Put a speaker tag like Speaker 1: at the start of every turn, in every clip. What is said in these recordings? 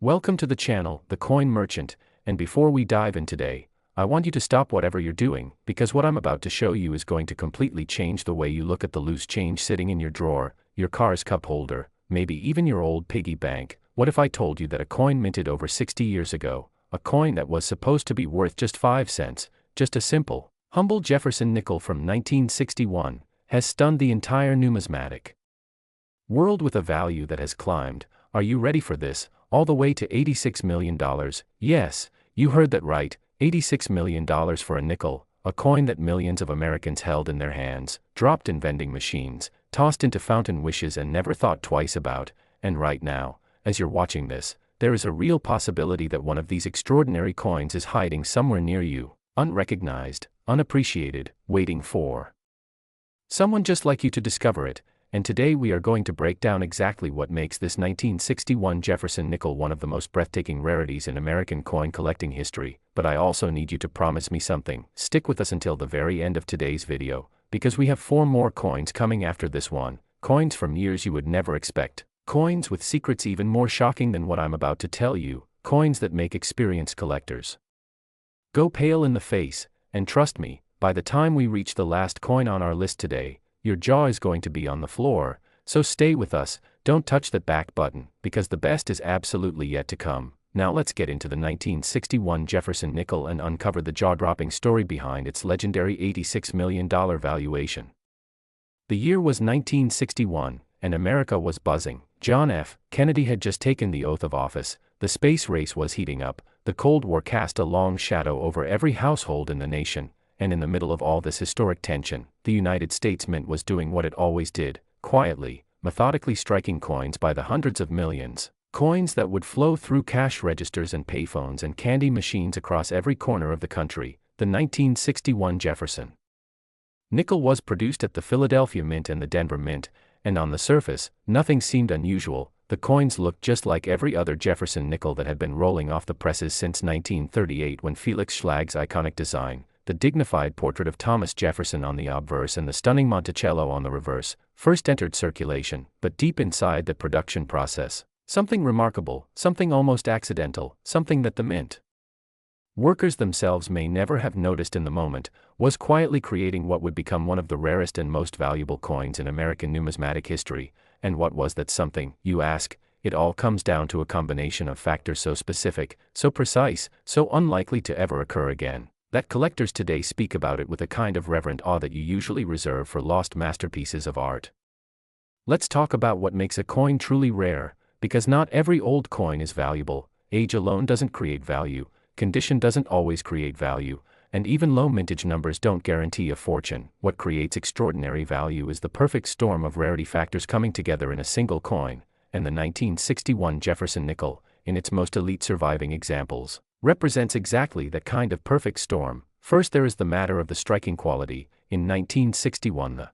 Speaker 1: Welcome to the channel, The Coin Merchant, and before we dive in today, I want you to stop whatever you're doing, because what I'm about to show you is going to completely change the way you look at the loose change sitting in your drawer, your car's cup holder, maybe even your old piggy bank. What if I told you that a coin minted over 60 years ago, a coin that was supposed to be worth just 5 cents, just a simple, humble Jefferson nickel from 1961, has stunned the entire numismatic world with a value that has climbed, are you ready for this, all the way to $86 million? Yes, you heard that right, $86 million for a nickel, a coin that millions of Americans held in their hands, dropped in vending machines, tossed into fountain wishes and never thought twice about. And right now, as you're watching this, there is a real possibility that one of these extraordinary coins is hiding somewhere near you, unrecognized, unappreciated, waiting for someone just like you to discover it. And today we are going to break down exactly what makes this 1961 Jefferson nickel one of the most breathtaking rarities in American coin collecting history. But I also need you to promise me something. Stick with us until the very end of today's video, because we have 4 more coins coming after this one, coins from years you would never expect, coins with secrets even more shocking than what I'm about to tell you, coins that make experienced collectors go pale in the face. And trust me, by the time we reach the last coin on our list today, your jaw is going to be on the floor. So stay with us, don't touch that back button, because the best is absolutely yet to come. Now let's get into the 1961 Jefferson nickel and uncover the jaw-dropping story behind its legendary $86 million valuation. The year was 1961, and America was buzzing. John F. Kennedy had just taken the oath of office, the space race was heating up, the Cold War cast a long shadow over every household in the nation. And in the middle of all this historic tension, the United States Mint was doing what it always did, quietly, methodically striking coins by the hundreds of millions, coins that would flow through cash registers and payphones and candy machines across every corner of the country. The 1961 Jefferson nickel was produced at the Philadelphia Mint and the Denver Mint, and on the surface, nothing seemed unusual. The coins looked just like every other Jefferson nickel that had been rolling off the presses since 1938, when Felix Schlag's iconic design, the dignified portrait of Thomas Jefferson on the obverse and the stunning Monticello on the reverse, first entered circulation. But deep inside the production process, something remarkable, something almost accidental, something that the mint workers themselves may never have noticed in the moment, was quietly creating what would become one of the rarest and most valuable coins in American numismatic history. And what was that something, you ask? It all comes down to a combination of factors so specific, so precise, so unlikely to ever occur again, that collectors today speak about it with a kind of reverent awe that you usually reserve for lost masterpieces of art. Let's talk about what makes a coin truly rare, because not every old coin is valuable. Age alone doesn't create value, condition doesn't always create value, and even low mintage numbers don't guarantee a fortune. What creates extraordinary value is the perfect storm of rarity factors coming together in a single coin, and the 1961 Jefferson nickel, in its most elite surviving examples, represents exactly that kind of perfect storm. First, there is the matter of the striking quality. In 1961, the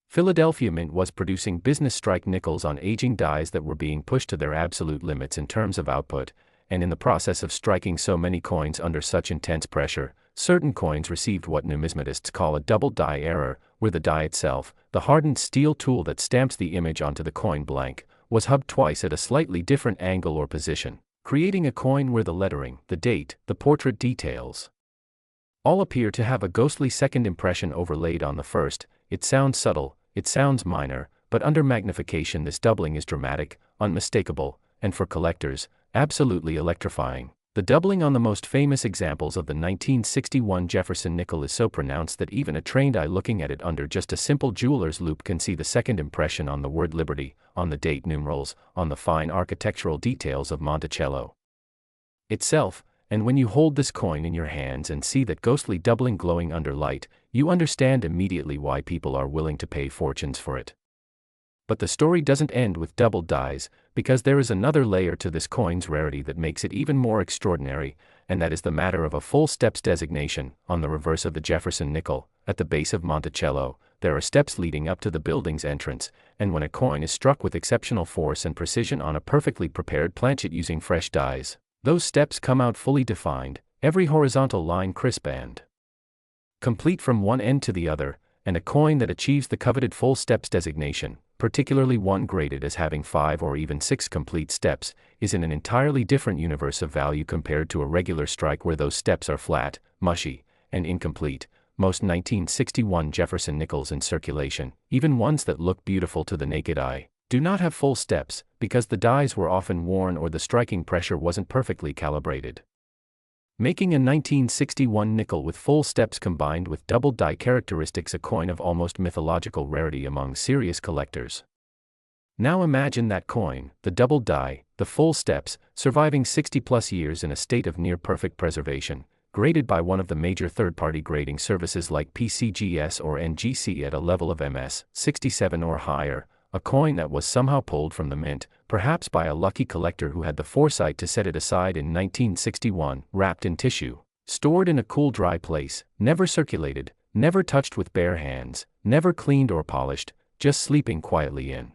Speaker 1: Philadelphia Mint was producing business strike nickels on aging dies that were being pushed to their absolute limits in terms of output, and in the process of striking so many coins under such intense pressure, certain coins received what numismatists call a double die error, where the die itself, the hardened steel tool that stamps the image onto the coin blank, was hubbed twice at a slightly different angle or position, creating a coin where the lettering, the date, the portrait details all appear to have a ghostly second impression overlaid on the first. It sounds subtle, it sounds minor, but under magnification this doubling is dramatic, unmistakable, and for collectors, absolutely electrifying. The doubling on the most famous examples of the 1961 Jefferson nickel is so pronounced that even a trained eye looking at it under just a simple jeweler's loupe can see the second impression on the word Liberty, on the date numerals, on the fine architectural details of Monticello itself. And when you hold this coin in your hands and see that ghostly doubling glowing under light, you understand immediately why people are willing to pay fortunes for it. But the story doesn't end with doubled dies, because there is another layer to this coin's rarity that makes it even more extraordinary, and that is the matter of a full steps designation. On the reverse of the Jefferson nickel, at the base of Monticello, there are steps leading up to the building's entrance, and when a coin is struck with exceptional force and precision on a perfectly prepared planchet using fresh dies, those steps come out fully defined, every horizontal line crisp and complete from one end to the other, and a coin that achieves the coveted full steps designation, particularly one graded as having 5 or even 6 complete steps, is in an entirely different universe of value compared to a regular strike where those steps are flat, mushy, and incomplete. Most 1961 Jefferson Nickels in circulation, even ones that look beautiful to the naked eye, do not have full steps, because the dies were often worn or the striking pressure wasn't perfectly calibrated. Making a 1961 nickel with full steps combined with double die characteristics a coin of almost mythological rarity among serious collectors. Now imagine that coin, the double die, the full steps, surviving 60+ years in a state of near-perfect preservation, graded by one of the major third-party grading services like PCGS or NGC at a level of MS 67 or higher, a coin that was somehow pulled from the mint, perhaps by a lucky collector who had the foresight to set it aside in 1961, wrapped in tissue, stored in a cool dry place, never circulated, never touched with bare hands, never cleaned or polished, just sleeping quietly in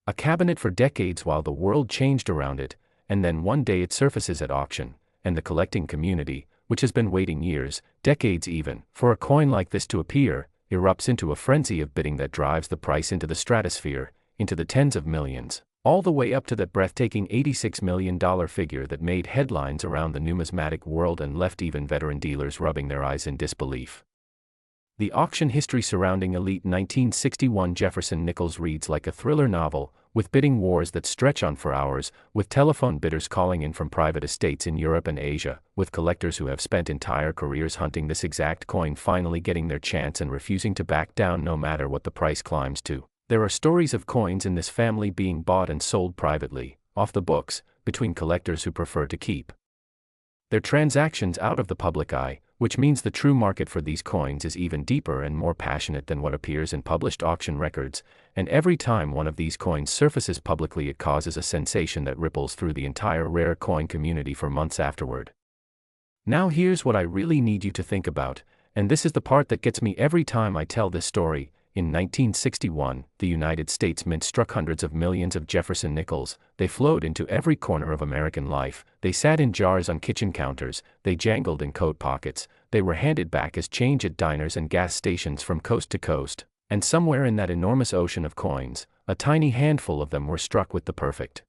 Speaker 1: a cabinet for decades while the world changed around it, and then one day it surfaces at auction, and the collecting community, which has been waiting years, decades even, for a coin like this to appear, erupts into a frenzy of bidding that drives the price into the stratosphere, into the tens of millions, all the way up to that breathtaking $86 million figure that made headlines around the numismatic world and left even veteran dealers rubbing their eyes in disbelief. The auction history surrounding elite 1961 Jefferson Nickels reads like a thriller novel, with bidding wars that stretch on for hours, with telephone bidders calling in from private estates in Europe and Asia, with collectors who have spent entire careers hunting this exact coin finally getting their chance and refusing to back down no matter what the price climbs to. There are stories of coins in this family being bought and sold privately, off the books, between collectors who prefer to keep their transactions out of the public eye, which means the true market for these coins is even deeper and more passionate than what appears in published auction records, and every time one of these coins surfaces publicly it causes a sensation that ripples through the entire rare coin community for months afterward. Now here's what I really need you to think about, and this is the part that gets me every time I tell this story. In 1961, the United States Mint struck hundreds of millions of Jefferson Nickels. They flowed into every corner of American life, they sat in jars on kitchen counters, they jangled in coat pockets, they were handed back as change at diners and gas stations from coast to coast, and somewhere in that enormous ocean of coins, a tiny handful of them were struck with the perfect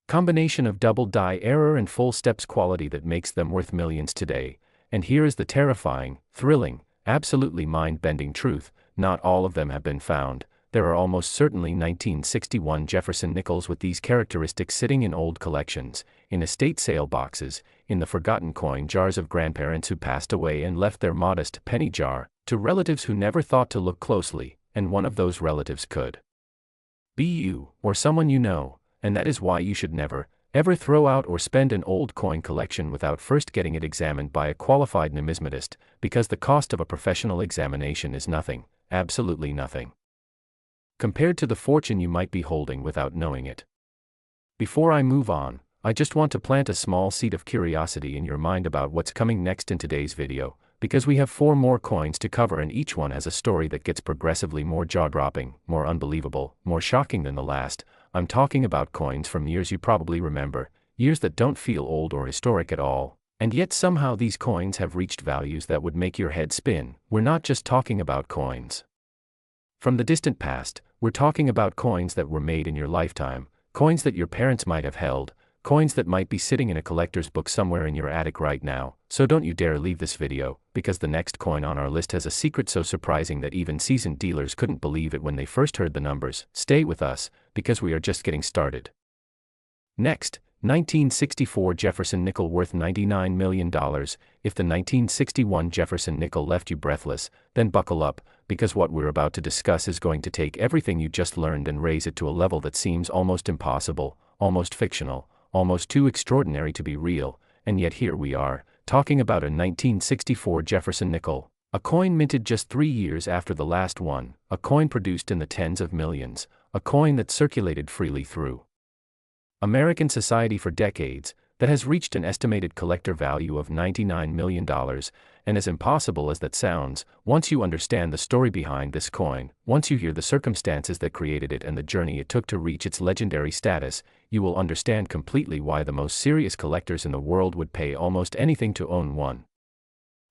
Speaker 1: combination of double die error and full steps quality that makes them worth millions today. And here is the terrifying, thrilling, absolutely mind-bending truth: not all of them have been found. There are almost certainly 1961 Jefferson Nickels with these characteristics sitting in old collections, in estate sale boxes, in the forgotten coin jars of grandparents who passed away and left their modest penny jar to relatives who never thought to look closely, and one of those relatives could be you, or someone you know, and that is why you should never, ever throw out or spend an old coin collection without first getting it examined by a qualified numismatist, because the cost of a professional examination is nothing, absolutely nothing, compared to the fortune you might be holding without knowing it. Before I move on, I just want to plant a small seed of curiosity in your mind about what's coming next in today's video, because we have 4 more coins to cover and each one has a story that gets progressively more jaw-dropping, more unbelievable, more shocking than the last. I'm talking about coins from years you probably remember, years that don't feel old or historic at all, and yet somehow these coins have reached values that would make your head spin. We're not just talking about coins from the distant past, we're talking about coins that were made in your lifetime, coins that your parents might have held, coins that might be sitting in a collector's book somewhere in your attic right now. So don't you dare leave this video, because the next coin on our list has a secret so surprising that even seasoned dealers couldn't believe it when they first heard the numbers. Stay with us, because we are just getting started. Next, 1964 Jefferson Nickel worth $99 million. If the 1961 Jefferson Nickel left you breathless, then buckle up, because what we're about to discuss is going to take everything you just learned and raise it to a level that seems almost impossible, almost fictional, almost too extraordinary to be real, and yet here we are, talking about a 1964 Jefferson Nickel, a coin minted just 3 years after the last one, a coin produced in the tens of millions, a coin that circulated freely through American society for decades, that has reached an estimated collector value of $99 million, and as impossible as that sounds, once you understand the story behind this coin, once you hear the circumstances that created it and the journey it took to reach its legendary status, you will understand completely why the most serious collectors in the world would pay almost anything to own one.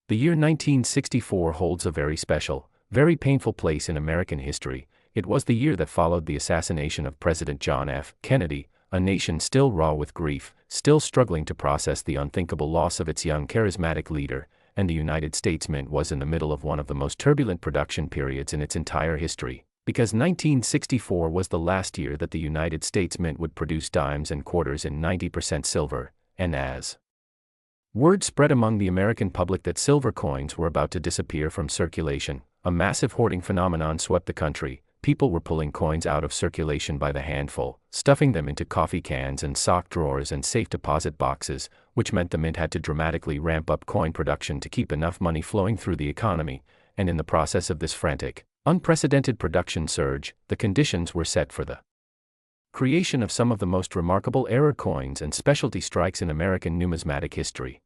Speaker 1: The year 1964 holds a very special, very painful place in American history. It was the year that followed the assassination of President John F. Kennedy, a nation still raw with grief, still struggling to process the unthinkable loss of its young charismatic leader, and the United States Mint was in the middle of one of the most turbulent production periods in its entire history, because 1964 was the last year that the United States Mint would produce dimes and quarters in 90% silver, and as word spread among the American public that silver coins were about to disappear from circulation, a massive hoarding phenomenon swept the country. People were pulling coins out of circulation by the handful, stuffing them into coffee cans and sock drawers and safe deposit boxes, which meant the mint had to dramatically ramp up coin production to keep enough money flowing through the economy, and in the process of this frantic, unprecedented production surge, the conditions were set for the creation of some of the most remarkable error coins and specialty strikes in American numismatic history.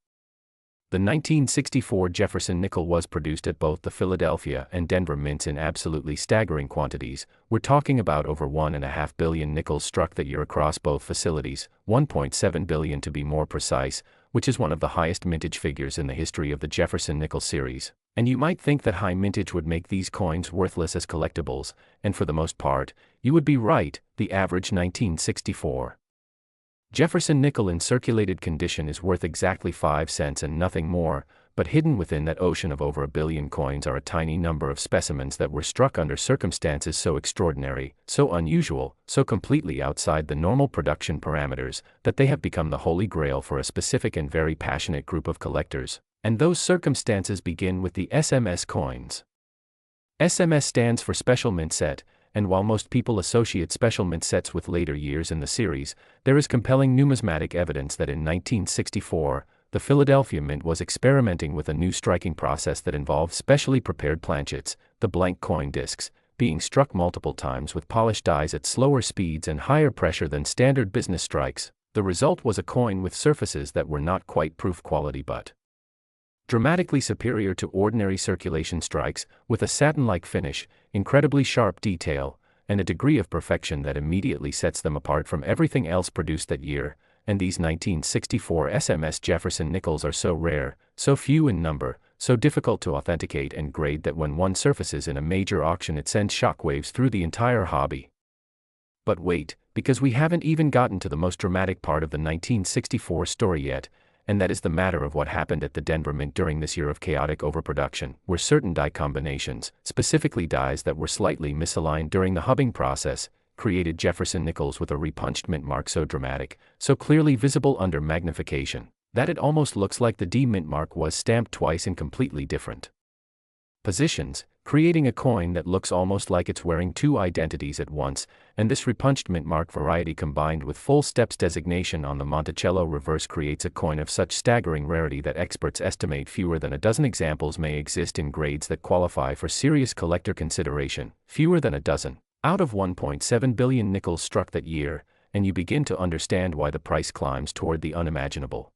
Speaker 1: The 1964 Jefferson Nickel was produced at both the Philadelphia and Denver mints in absolutely staggering quantities. We're talking about over 1.5 billion nickels struck that year across both facilities, 1.7 billion to be more precise, which is one of the highest mintage figures in the history of the Jefferson Nickel series. And you might think that high mintage would make these coins worthless as collectibles, and for the most part, you would be right. The average 1964 Jefferson nickel in circulated condition is worth exactly 5 cents and nothing more, but hidden within that ocean of over a billion coins are a tiny number of specimens that were struck under circumstances so extraordinary, so unusual, so completely outside the normal production parameters, that they have become the holy grail for a specific and very passionate group of collectors, and those circumstances begin with the SMS coins. SMS stands for Special Mint Set, and while most people associate special mint sets with later years in the series, there is compelling numismatic evidence that in 1964, the Philadelphia Mint was experimenting with a new striking process that involved specially prepared planchets, the blank coin discs, being struck multiple times with polished dies at slower speeds and higher pressure than standard business strikes. The result was a coin with surfaces that were not quite proof quality but dramatically superior to ordinary circulation strikes, with a satin-like finish, incredibly sharp detail, and a degree of perfection that immediately sets them apart from everything else produced that year. And these 1964 SMS Jefferson Nickels are so rare, so few in number, so difficult to authenticate and grade that when one surfaces in a major auction it sends shockwaves through the entire hobby. But wait, because we haven't even gotten to the most dramatic part of the 1964 story yet, and that is the matter of what happened at the Denver Mint during this year of chaotic overproduction, where certain die combinations, specifically dies that were slightly misaligned during the hubbing process, created Jefferson Nickels with a repunched mint mark so dramatic, so clearly visible under magnification, that it almost looks like the D mint mark was stamped twice in completely different positions, creating a coin that looks almost like it's wearing two identities at once. And this repunched mint mark variety combined with full steps designation on the Monticello reverse creates a coin of such staggering rarity that experts estimate fewer than a dozen examples may exist in grades that qualify for serious collector consideration, fewer than a dozen, out of 1.7 billion nickels struck that year, and you begin to understand why the price climbs toward the unimaginable.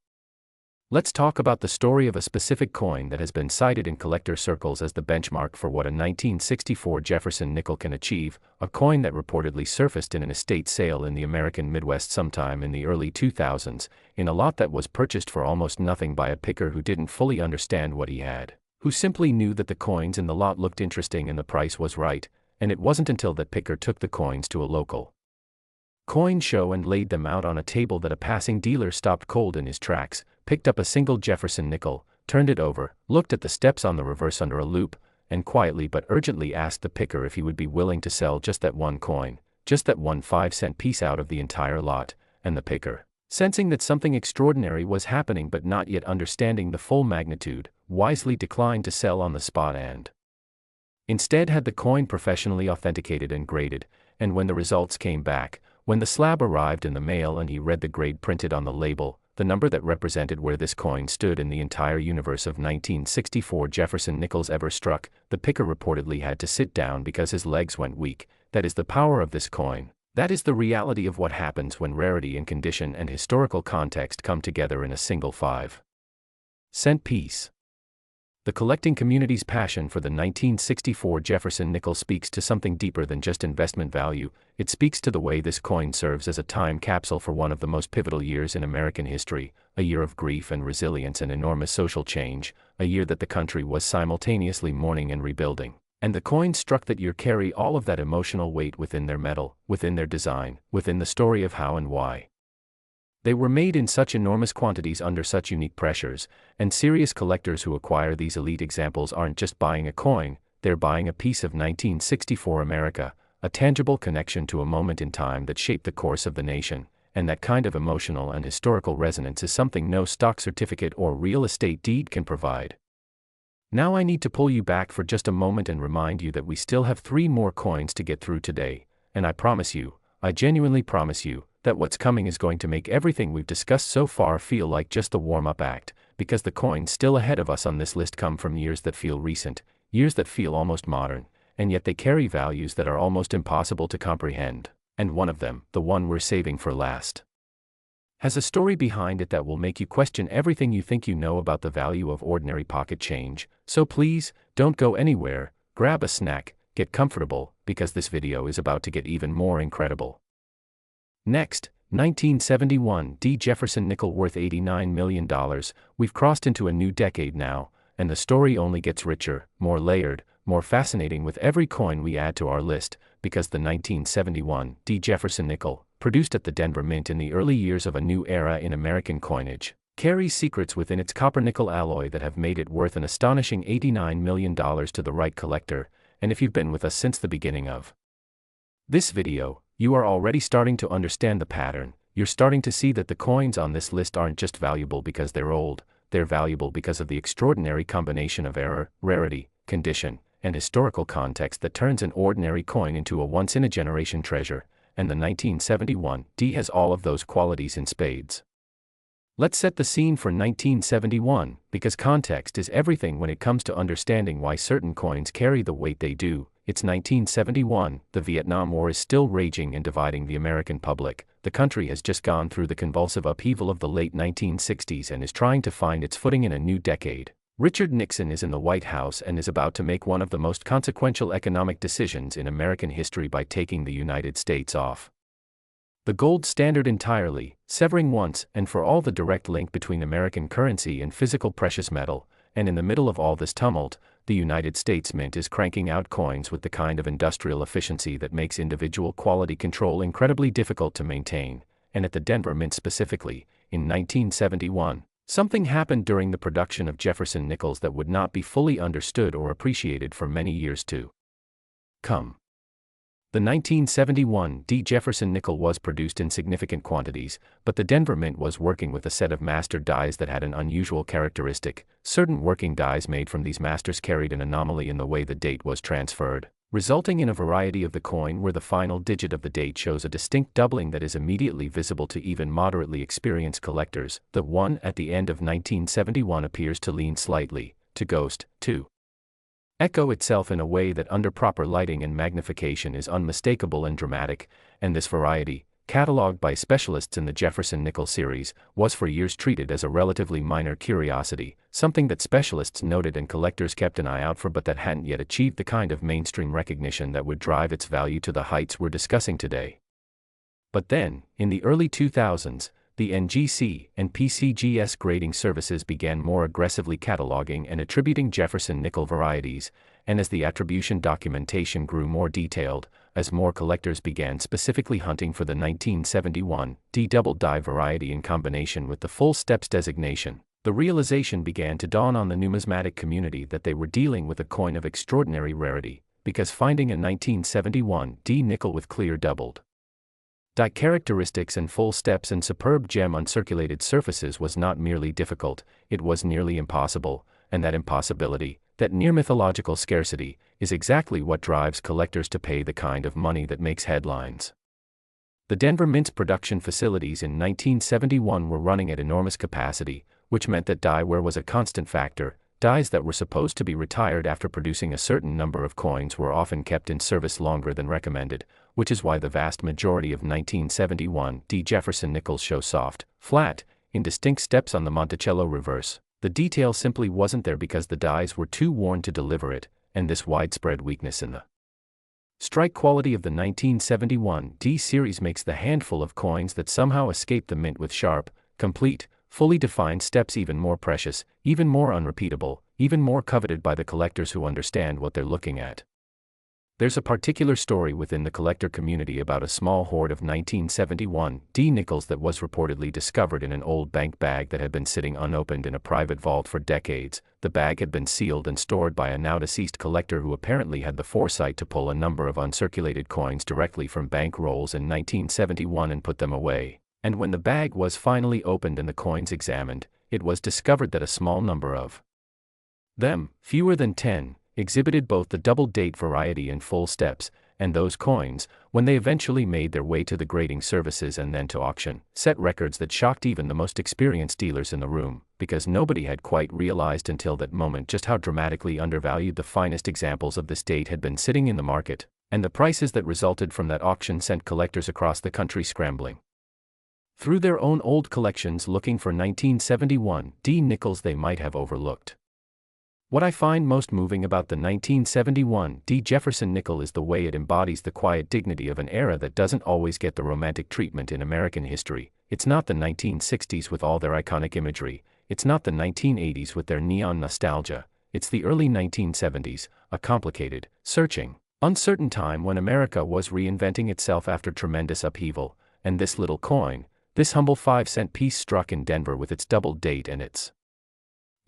Speaker 1: Let's talk about the story of a specific coin that has been cited in collector circles as the benchmark for what a 1964 Jefferson nickel can achieve, a coin that reportedly surfaced in an estate sale in the American Midwest sometime in the early 2000s, in a lot that was purchased for almost nothing by a picker who didn't fully understand what he had, who simply knew that the coins in the lot looked interesting and the price was right, and it wasn't until that picker took the coins to a local coin show and laid them out on a table that a passing dealer stopped cold in his tracks, picked up a single Jefferson nickel, turned it over, looked at the steps on the reverse under a loop, and quietly but urgently asked the picker if he would be willing to sell just that one coin, just that one 5-cent piece out of the entire lot. And the picker, sensing that something extraordinary was happening but not yet understanding the full magnitude, wisely declined to sell on the spot and instead had the coin professionally authenticated and graded. And when the results came back, when the slab arrived in the mail and he read the grade printed on the label, the number that represented where this coin stood in the entire universe of 1964 Jefferson Nickels ever struck, the picker reportedly had to sit down because his legs went weak. That is the power of this coin. That is the reality of what happens when rarity and condition and historical context come together in a single 5-cent piece. The collecting community's passion for the 1964 Jefferson Nickel speaks to something deeper than just investment value. It speaks to the way this coin serves as a time capsule for one of the most pivotal years in American history, a year of grief and resilience and enormous social change, a year that the country was simultaneously mourning and rebuilding. And the coins struck that year carry all of that emotional weight within their metal, within their design, within the story of how and why. They were made in such enormous quantities under such unique pressures, and serious collectors who acquire these elite examples aren't just buying a coin, they're buying a piece of 1964 America, a tangible connection to a moment in time that shaped the course of the nation, and that kind of emotional and historical resonance is something no stock certificate or real estate deed can provide. Now I need to pull you back for just a moment and remind you that we still have 3 more coins to get through today, and I promise you, I genuinely promise you, that what's coming is going to make everything we've discussed so far feel like just the warm-up act, because the coins still ahead of us on this list come from years that feel recent, years that feel almost modern, and yet they carry values that are almost impossible to comprehend, and one of them, the one we're saving for last, has a story behind it that will make you question everything you think you know about the value of ordinary pocket change. So please, don't go anywhere, grab a snack, get comfortable, because this video is about to get even more incredible. Next, 1971 Jefferson Nickel worth $89 million. We've crossed into a new decade now, and the story only gets richer, more layered, more fascinating with every coin we add to our list, because the 1971 Jefferson Nickel, produced at the Denver Mint in the early years of a new era in American coinage, carries secrets within its copper-nickel alloy that have made it worth an astonishing $89 million to the right collector, and if you've been with us since the beginning of this video, you are already starting to understand the pattern. You're starting to see that the coins on this list aren't just valuable because they're old, they're valuable because of the extraordinary combination of error, rarity, condition, and historical context that turns an ordinary coin into a once-in-a-generation treasure, and the 1971 has all of those qualities in spades. Let's set the scene for 1971, because context is everything when it comes to understanding why certain coins carry the weight they do. It's 1971, the Vietnam War is still raging and dividing the American public, the country has just gone through the convulsive upheaval of the late 1960s and is trying to find its footing in a new decade. Richard Nixon is in the White House and is about to make one of the most consequential economic decisions in American history by taking the United States off the gold standard entirely, severing once and for all the direct link between American currency and physical precious metal, and in the middle of all this tumult, the United States Mint is cranking out coins with the kind of industrial efficiency that makes individual quality control incredibly difficult to maintain, and at the Denver Mint specifically, in 1971, something happened during the production of Jefferson Nickels that would not be fully understood or appreciated for many years to come. The 1971 Jefferson Nickel was produced in significant quantities, but the Denver Mint was working with a set of master dies that had an unusual characteristic. Certain working dies made from these masters carried an anomaly in the way the date was transferred, resulting in a variety of the coin where the final digit of the date shows a distinct doubling that is immediately visible to even moderately experienced collectors. The one at the end of 1971 appears to lean slightly, to ghost, to echo itself in a way that under proper lighting and magnification is unmistakable and dramatic, and this variety, catalogued by specialists in the Jefferson Nickel series, was for years treated as a relatively minor curiosity, something that specialists noted and collectors kept an eye out for but that hadn't yet achieved the kind of mainstream recognition that would drive its value to the heights we're discussing today. But then, in the early 2000s, the NGC and PCGS grading services began more aggressively cataloging and attributing Jefferson Nickel varieties, and as the attribution documentation grew more detailed, as more collectors began specifically hunting for the 1971 double die variety in combination with the full steps designation, the realization began to dawn on the numismatic community that they were dealing with a coin of extraordinary rarity, because finding a 1971 nickel with clear doubled die characteristics and full steps and superb gem uncirculated surfaces was not merely difficult, it was nearly impossible, and that impossibility, that near mythological scarcity, is exactly what drives collectors to pay the kind of money that makes headlines. The Denver Mint's production facilities in 1971 were running at enormous capacity, which meant that die wear was a constant factor. Dies that were supposed to be retired after producing a certain number of coins were often kept in service longer than recommended, which is why the vast majority of 1971 Jefferson Nickels show soft, flat, indistinct steps on the Monticello reverse. The detail simply wasn't there because the dies were too worn to deliver it, and this widespread weakness in the strike quality of the 1971 series makes the handful of coins that somehow escape the mint with sharp, complete, fully defined steps even more precious, even more unrepeatable, even more coveted by the collectors who understand what they're looking at. There's a particular story within the collector community about a small hoard of 1971 nickels that was reportedly discovered in an old bank bag that had been sitting unopened in a private vault for decades. The bag had been sealed and stored by a now-deceased collector who apparently had the foresight to pull a number of uncirculated coins directly from bank rolls in 1971 and put them away. And when the bag was finally opened and the coins examined, it was discovered that a small number of them, fewer than 10, exhibited both the double date variety and full steps, and those coins, when they eventually made their way to the grading services and then to auction, set records that shocked even the most experienced dealers in the room, because nobody had quite realized until that moment just how dramatically undervalued the finest examples of this date had been sitting in the market, and the prices that resulted from that auction sent collectors across the country scrambling through their own old collections looking for 1971 nickels they might have overlooked. What I find most moving about the 1971 Jefferson Nickel is the way it embodies the quiet dignity of an era that doesn't always get the romantic treatment in American history. It's not the 1960s with all their iconic imagery, it's not the 1980s with their neon nostalgia, it's the early 1970s, a complicated, searching, uncertain time when America was reinventing itself after tremendous upheaval, and this little coin, this humble 5-cent piece struck in Denver with its double date and its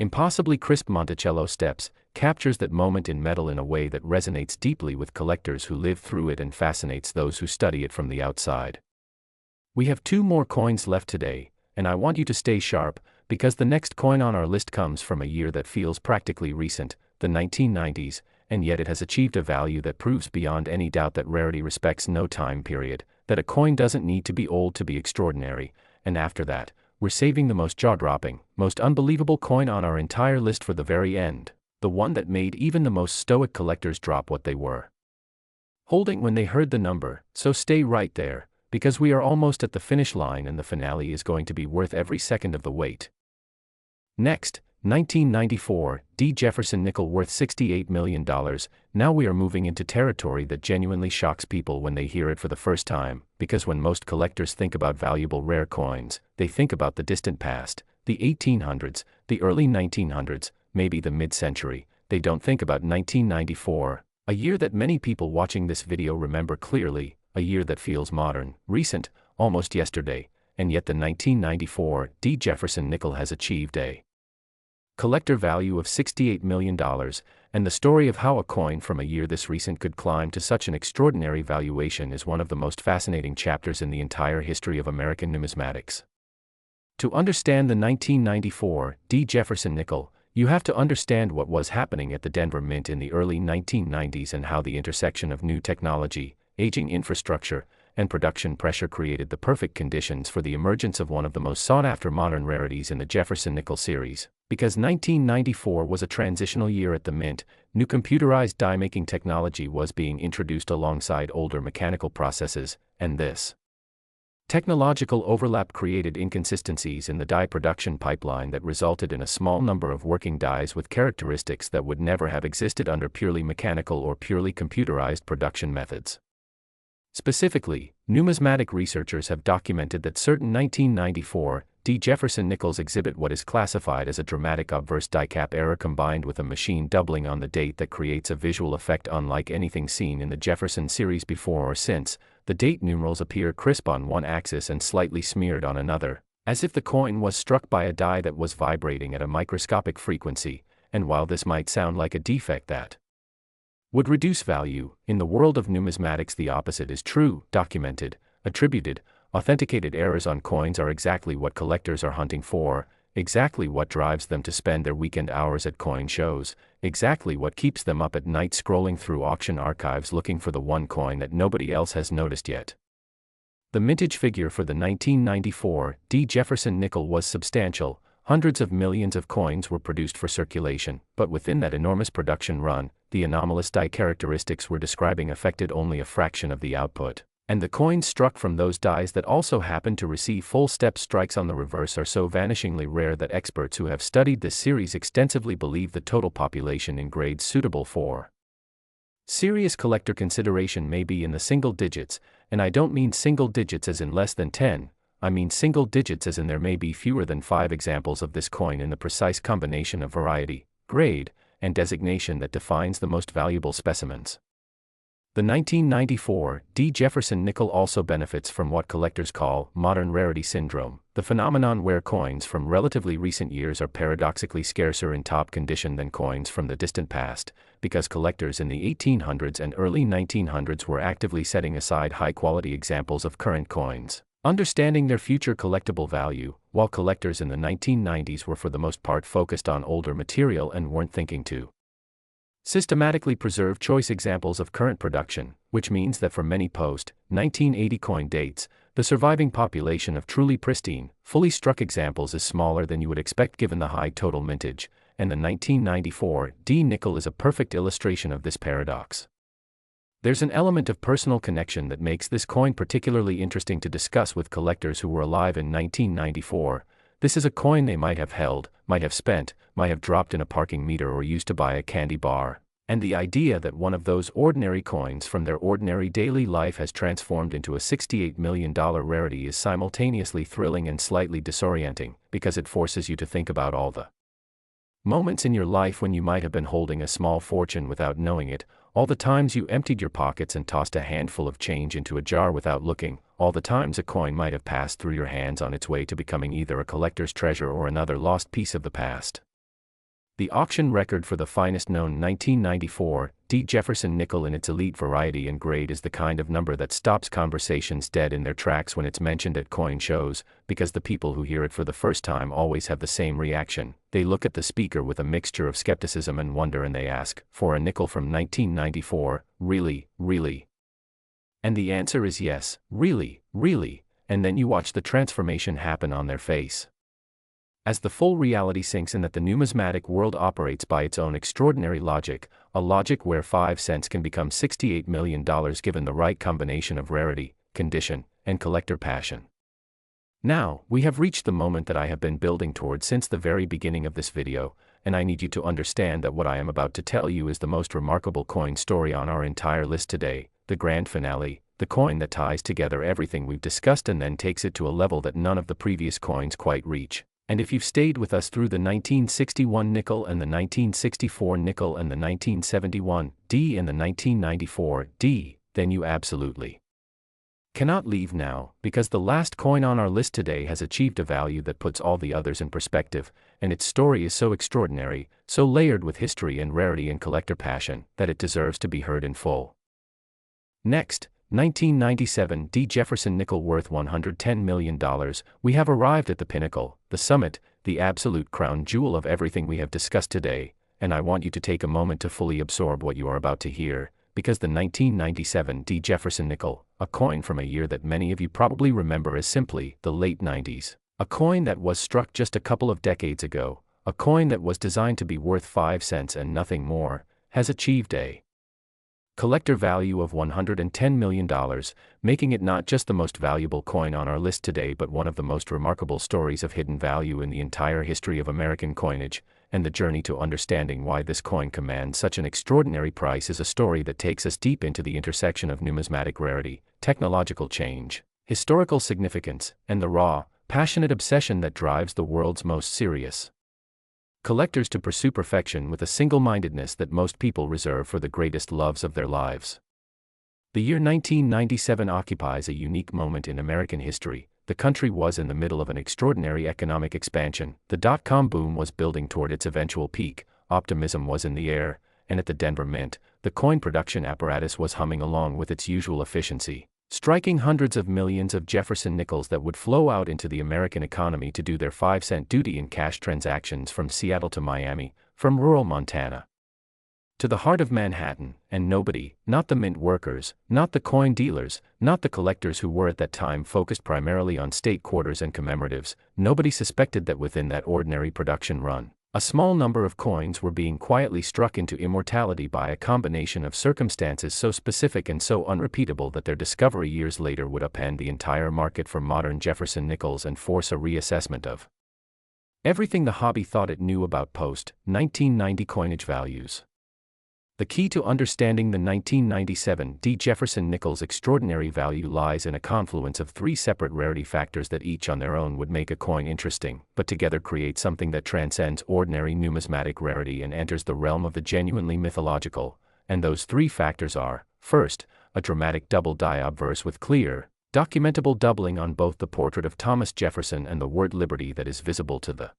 Speaker 1: impossibly crisp Monticello steps, captures that moment in metal in a way that resonates deeply with collectors who live through it and fascinates those who study it from the outside. We have 2 more coins left today, and I want you to stay sharp, because the next coin on our list comes from a year that feels practically recent, the 1990s, and yet it has achieved a value that proves beyond any doubt that rarity respects no time period, that a coin doesn't need to be old to be extraordinary, and after that, we're saving the most jaw-dropping, most unbelievable coin on our entire list for the very end, the one that made even the most stoic collectors drop what they were holding when they heard the number. So stay right there, because we are almost at the finish line and the finale is going to be worth every second of the wait. Next, 1994 Jefferson Nickel worth $68 million. Now we are moving into territory that genuinely shocks people when they hear it for the first time, because when most collectors think about valuable rare coins, they think about the distant past, the 1800s, the early 1900s, maybe the mid-century. They don't think about 1994, a year that many people watching this video remember clearly, a year that feels modern, recent, almost yesterday, and yet the 1994 Jefferson Nickel has achieved a collector value of $68 million, and the story of how a coin from a year this recent could climb to such an extraordinary valuation is one of the most fascinating chapters in the entire history of American numismatics. To understand the 1994 Jefferson Nickel, you have to understand what was happening at the Denver Mint in the early 1990s and how the intersection of new technology, aging infrastructure, and production pressure created the perfect conditions for the emergence of one of the most sought-after modern rarities in the Jefferson Nickel series. Because 1994 was a transitional year at the Mint, new computerized die-making technology was being introduced alongside older mechanical processes, and this technological overlap created inconsistencies in the die production pipeline that resulted in a small number of working dies with characteristics that would never have existed under purely mechanical or purely computerized production methods. Specifically, numismatic researchers have documented that certain 1994 Jefferson Nickels exhibit what is classified as a dramatic obverse die cap error combined with a machine doubling on the date that creates a visual effect unlike anything seen in the Jefferson series before or since. The date numerals appear crisp on one axis and slightly smeared on another, as if the coin was struck by a die that was vibrating at a microscopic frequency, and while this might sound like a defect that would reduce value, in the world of numismatics the opposite is true. Documented, attributed, authenticated errors on coins are exactly what collectors are hunting for, exactly what drives them to spend their weekend hours at coin shows, exactly what keeps them up at night scrolling through auction archives looking for the one coin that nobody else has noticed yet. The mintage figure for the 1994 Jefferson Nickel was substantial. Hundreds of millions of coins were produced for circulation, but within that enormous production run, the anomalous die characteristics we're describing affected only a fraction of the output, and the coins struck from those dies that also happened to receive full-step strikes on the reverse are so vanishingly rare that experts who have studied this series extensively believe the total population in grades suitable for serious collector consideration may be in the single digits, and I don't mean single digits as in less than 10, I mean single digits, as in there may be fewer than 5 examples of this coin in the precise combination of variety, grade, and designation that defines the most valuable specimens. The 1994 Jefferson Nickel also benefits from what collectors call modern rarity syndrome, the phenomenon where coins from relatively recent years are paradoxically scarcer in top condition than coins from the distant past, because collectors in the 1800s and early 1900s were actively setting aside high-quality examples of current coins, understanding their future collectible value, while collectors in the 1990s were for the most part focused on older material and weren't thinking to systematically preserve choice examples of current production, which means that for many post-1980 coin dates, the surviving population of truly pristine, fully struck examples is smaller than you would expect given the high total mintage, and the 1994 nickel is a perfect illustration of this paradox. There's an element of personal connection that makes this coin particularly interesting to discuss with collectors who were alive in 1994. This is a coin they might have held, might have spent, might have dropped in a parking meter or used to buy a candy bar, and the idea that one of those ordinary coins from their ordinary daily life has transformed into a $68 million rarity is simultaneously thrilling and slightly disorienting, because it forces you to think about all the moments in your life when you might have been holding a small fortune without knowing it, all the times you emptied your pockets and tossed a handful of change into a jar without looking, all the times a coin might have passed through your hands on its way to becoming either a collector's treasure or another lost piece of the past. The auction record for the finest known 1994 Jefferson Nickel in its elite variety and grade is the kind of number that stops conversations dead in their tracks when it's mentioned at coin shows, because the people who hear it for the first time always have the same reaction. They look at the speaker with a mixture of skepticism and wonder, and they ask, "For a nickel from 1994, really, really?" And the answer is yes, really, really, and then you watch the transformation happen on their face. As the full reality sinks in that the numismatic world operates by its own extraordinary logic, a logic where 5 cents can become $68 million given the right combination of rarity, condition, and collector passion. Now, we have reached the moment that I have been building toward since the very beginning of this video, and I need you to understand that what I am about to tell you is the most remarkable coin story on our entire list today, the grand finale, the coin that ties together everything we've discussed and then takes it to a level that none of the previous coins quite reach. And if you've stayed with us through the 1961 nickel and the 1964 nickel and the 1971 and the 1994 then you absolutely cannot leave now, because the last coin on our list today has achieved a value that puts all the others in perspective, and its story is so extraordinary, so layered with history and rarity and collector passion, that it deserves to be heard in full. Next, 1997 Jefferson Nickel worth $110 million, we have arrived at the pinnacle, the summit, the absolute crown jewel of everything we have discussed today, and I want you to take a moment to fully absorb what you are about to hear, because the 1997 Jefferson Nickel, a coin from a year that many of you probably remember as simply the late 90s, a coin that was struck just a couple of decades ago, a coin that was designed to be worth 5 cents and nothing more, has achieved a collector value of $110 million, making it not just the most valuable coin on our list today but one of the most remarkable stories of hidden value in the entire history of American coinage, and the journey to understanding why this coin commands such an extraordinary price is a story that takes us deep into the intersection of numismatic rarity, technological change, historical significance, and the raw, passionate obsession that drives the world's most serious collectors to pursue perfection with a single-mindedness that most people reserve for the greatest loves of their lives. The year 1997 occupies a unique moment in American history. The country was in the middle of an extraordinary economic expansion, the dot-com boom was building toward its eventual peak, optimism was in the air, and at the Denver Mint, the coin production apparatus was humming along with its usual efficiency, striking hundreds of millions of Jefferson Nickels that would flow out into the American economy to do their 5-cent duty in cash transactions from Seattle to Miami, from rural Montana to the heart of Manhattan, and nobody, not the mint workers, not the coin dealers, not the collectors who were at that time focused primarily on state quarters and commemoratives, nobody suspected that within that ordinary production run, a small number of coins were being quietly struck into immortality by a combination of circumstances so specific and so unrepeatable that their discovery years later would upend the entire market for modern Jefferson Nickels and force a reassessment of everything the hobby thought it knew about post-1990 coinage values. The key to understanding the 1997 Jefferson Nickels extraordinary value lies in a confluence of three separate rarity factors that each on their own would make a coin interesting, but together create something that transcends ordinary numismatic rarity and enters the realm of the genuinely mythological. And those three factors are, first, a dramatic double die obverse with clear, documentable doubling on both the portrait of Thomas Jefferson and the word liberty that is visible to the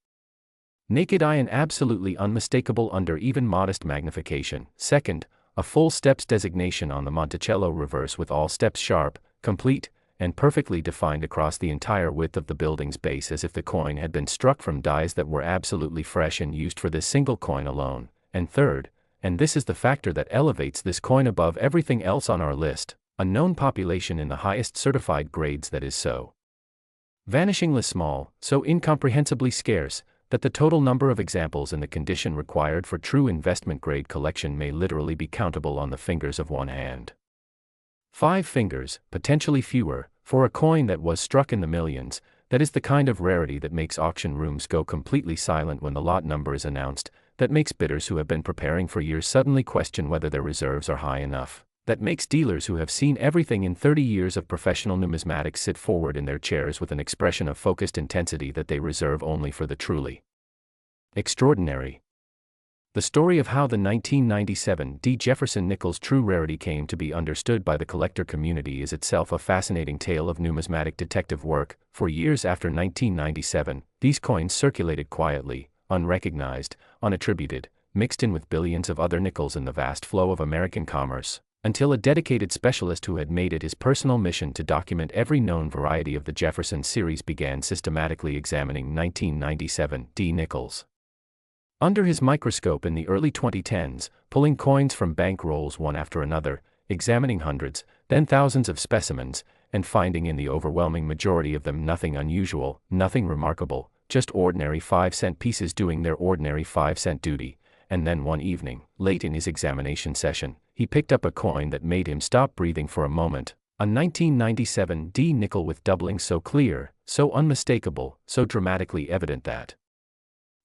Speaker 1: naked eye and absolutely unmistakable under even modest magnification. Second, a full steps designation on the Monticello reverse with all steps sharp, complete, and perfectly defined across the entire width of the building's base as if the coin had been struck from dies that were absolutely fresh and used for this single coin alone. And third, and this is the factor that elevates this coin above everything else on our list, a known population in the highest certified grades that is so vanishingly small, so incomprehensibly scarce, that the total number of examples in the condition required for true investment-grade collection may literally be countable on the fingers of one hand. 5 fingers, potentially fewer, for a coin that was struck in the millions. That is the kind of rarity that makes auction rooms go completely silent when the lot number is announced, that makes bidders who have been preparing for years suddenly question whether their reserves are high enough, that makes dealers who have seen everything in 30 years of professional numismatics sit forward in their chairs with an expression of focused intensity that they reserve only for the truly extraordinary. The story of how the 1997 Jefferson Nickels true rarity came to be understood by the collector community is itself a fascinating tale of numismatic detective work. For years after 1997, these coins circulated quietly, unrecognized, unattributed, mixed in with billions of other nickels in the vast flow of American commerce, until a dedicated specialist who had made it his personal mission to document every known variety of the Jefferson series began systematically examining 1997 Nickels under his microscope in the early 2010s, pulling coins from bank rolls one after another, examining hundreds, then thousands of specimens, and finding in the overwhelming majority of them nothing unusual, nothing remarkable, just ordinary 5-cent pieces doing their ordinary 5-cent duty. And then one evening, late in his examination session, he picked up a coin that made him stop breathing for a moment, a 1997 nickel with doubling so clear, so unmistakable, so dramatically evident that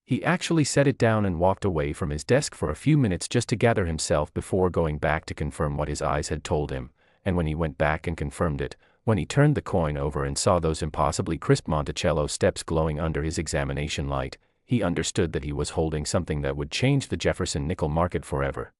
Speaker 1: he actually set it down and walked away from his desk for a few minutes just to gather himself before going back to confirm what his eyes had told him. And when he went back and confirmed it, when he turned the coin over and saw those impossibly crisp Monticello steps glowing under his examination light, he understood that he was holding something that would change the Jefferson nickel market forever.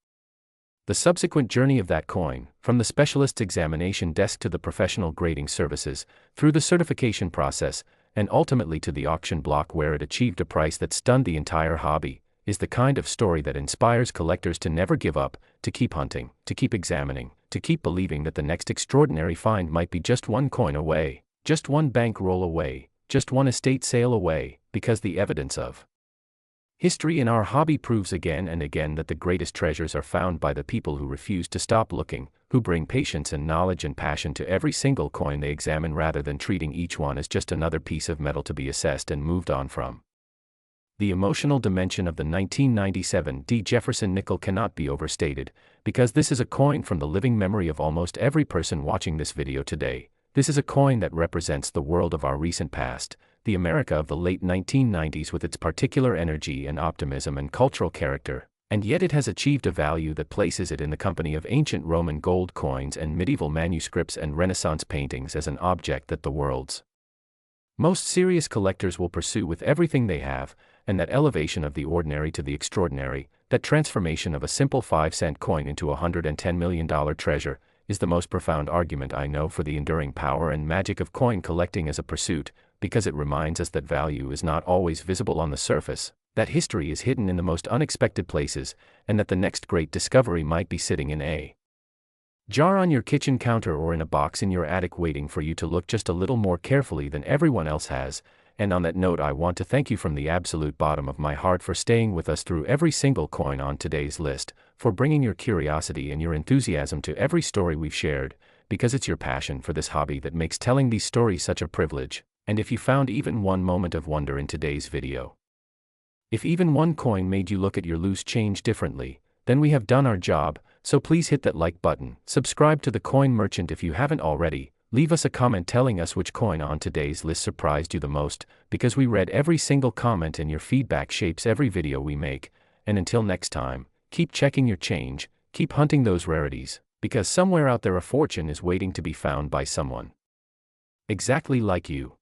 Speaker 1: The subsequent journey of that coin, from the specialist's examination desk to the professional grading services, through the certification process, and ultimately to the auction block where it achieved a price that stunned the entire hobby, is the kind of story that inspires collectors to never give up, to keep hunting, to keep examining, to keep believing that the next extraordinary find might be just one coin away, just one bank roll away, just one estate sale away, because the evidence of history in our hobby proves again and again that the greatest treasures are found by the people who refuse to stop looking, who bring patience and knowledge and passion to every single coin they examine rather than treating each one as just another piece of metal to be assessed and moved on from. The emotional dimension of the 1997 Jefferson nickel cannot be overstated, because this is a coin from the living memory of almost every person watching this video today. This is a coin that represents the world of our recent past, the America of the late 1990s with its particular energy and optimism and cultural character, and yet it has achieved a value that places it in the company of ancient Roman gold coins and medieval manuscripts and Renaissance paintings as an object that the world's most serious collectors will pursue with everything they have, and that elevation of the ordinary to the extraordinary, that transformation of a simple 5-cent coin into a $110 million treasure, is the most profound argument I know for the enduring power and magic of coin collecting as a pursuit, because it reminds us that value is not always visible on the surface, that history is hidden in the most unexpected places, and that the next great discovery might be sitting in a jar on your kitchen counter or in a box in your attic waiting for you to look just a little more carefully than everyone else has. And on that note, I want to thank you from the absolute bottom of my heart for staying with us through every single coin on today's list, for bringing your curiosity and your enthusiasm to every story we've shared, because it's your passion for this hobby that makes telling these stories such a privilege. And if you found even one moment of wonder in today's video, if even one coin made you look at your loose change differently, then we have done our job. So please hit that like button, subscribe to the Coin Merchant if you haven't already, leave us a comment telling us which coin on today's list surprised you the most, because we read every single comment and your feedback shapes every video we make. And until next time, keep checking your change, Keep hunting those rarities, because somewhere out there a fortune is waiting to be found by someone exactly like you.